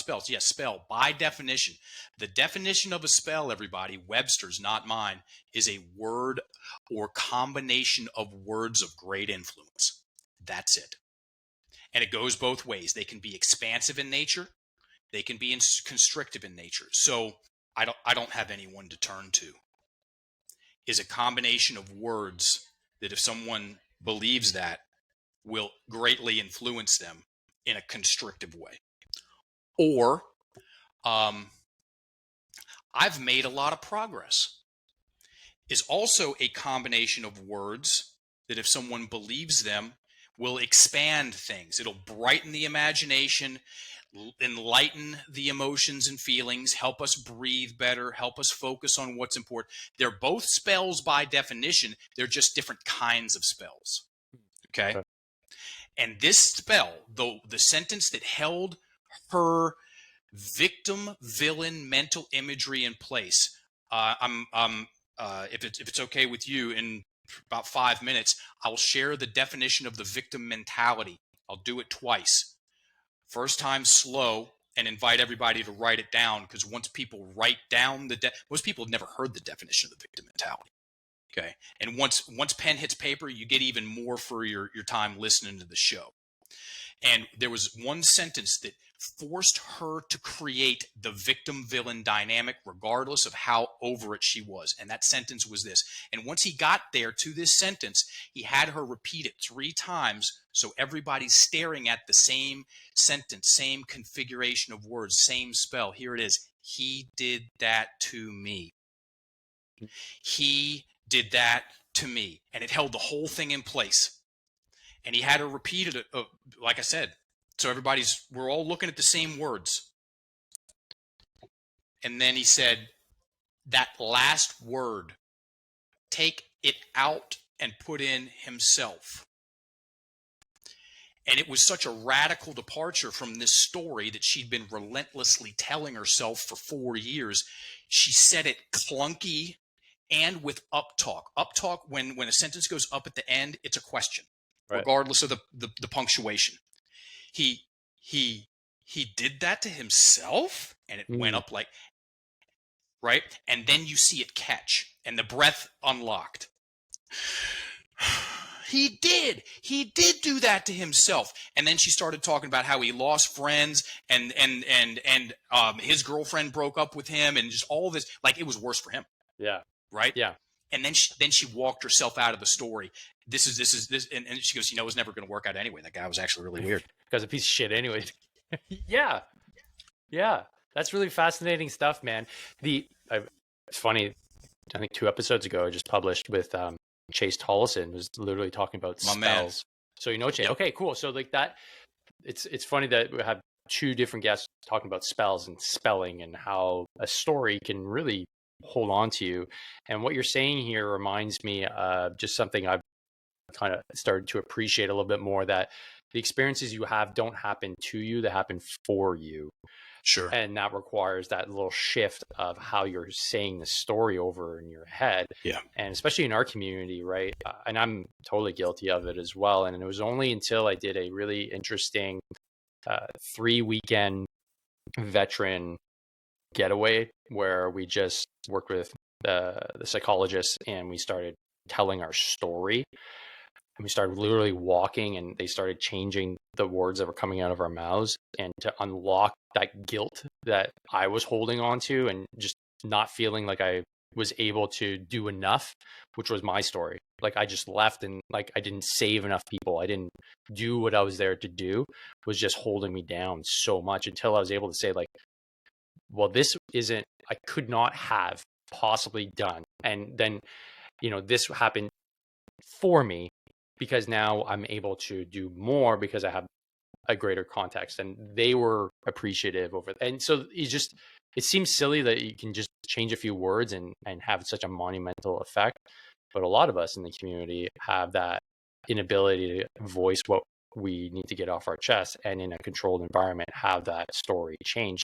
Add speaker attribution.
Speaker 1: spells. Yes, spell. By definition. The definition of a spell, everybody, Webster's, not mine, is a word or combination of words of great influence. That's it. And it goes both ways. They can be expansive in nature. They can be constrictive in nature. So I don't have anyone to turn to. Is a combination of words that if someone believes that will greatly influence them in a constrictive way. Or I've made a lot of progress is also a combination of words that if someone believes them will expand things. It'll brighten the imagination, enlighten the emotions and feelings, help us breathe better, help us focus on what's important. They're both spells by definition. They're just different kinds of spells. Okay? And this spell, the sentence that held her victim villain mental imagery in place, if it's okay with you, in about 5 minutes, I'll share the definition of the victim mentality. I'll do it twice. First time slow, and invite everybody to write it down, because once people write down most people have never heard the definition of the victim mentality. Okay, and once pen hits paper, you get even more for your time listening to the show. And there was one sentence that forced her to create the victim-villain dynamic regardless of how over it she was. And that sentence was this. And once he got there to this sentence, he had her repeat it 3 times so everybody's staring at the same sentence, same configuration of words, same spell. Here it is. He did that to me. He did that to me. And it held the whole thing in place. And he had her repeat it, like I said. So we're all looking at the same words. And then he said, that last word, take it out and put in himself. And it was such a radical departure from this story that she'd been relentlessly telling herself for 4 years. She said it clunky and with uptalk. Uptalk, when a sentence goes up at the end, it's a question, right, regardless of the punctuation. He did that to himself, and it went up like, right? And then you see it catch, and the breath unlocked. He did do that to himself. And then she started talking about how he lost friends, and his girlfriend broke up with him, and just all this, like, it was worse for him.
Speaker 2: Yeah.
Speaker 1: Right.
Speaker 2: Yeah.
Speaker 1: And then she walked herself out of the story. This, and she goes, it was never going to work out anyway. That guy was actually really weird.
Speaker 2: Guy's a piece of shit anyway. Yeah. That's really fascinating stuff, man. It's funny. I think 2 episodes ago, I just published with Chase Tollison, was literally talking about spells. Man. So you know Chase. Yep. Okay, cool. So like that, it's funny that we have 2 different guests talking about spells and spelling and how a story can really hold on to you. And what you're saying here reminds me of just something I've kind of started to appreciate a little bit more, that the experiences you have don't happen to you, they happen for you.
Speaker 1: Sure.
Speaker 2: And that requires that little shift of how you're saying the story over in your head.
Speaker 1: Yeah.
Speaker 2: And especially in our community, right? And I'm totally guilty of it as well. And it was only until I did a really interesting 3-weekend veteran getaway where we just worked with the psychologist, and we started telling our story, and we started literally walking, and they started changing the words that were coming out of our mouths, and to unlock that guilt that I was holding on to and just not feeling like I was able to do enough, which was my story. Like I just left, and like I didn't save enough people, I didn't do what I was there to do, was just holding me down so much, until I was able to say, like, well, this isn't, I could not have possibly done. And then, this happened for me because now I'm able to do more because I have a greater context, and they were appreciative over it. And so it seems silly that you can just change a few words and have such a monumental effect. But a lot of us in the community have that inability to voice what we need to get off our chest, and in a controlled environment have that story change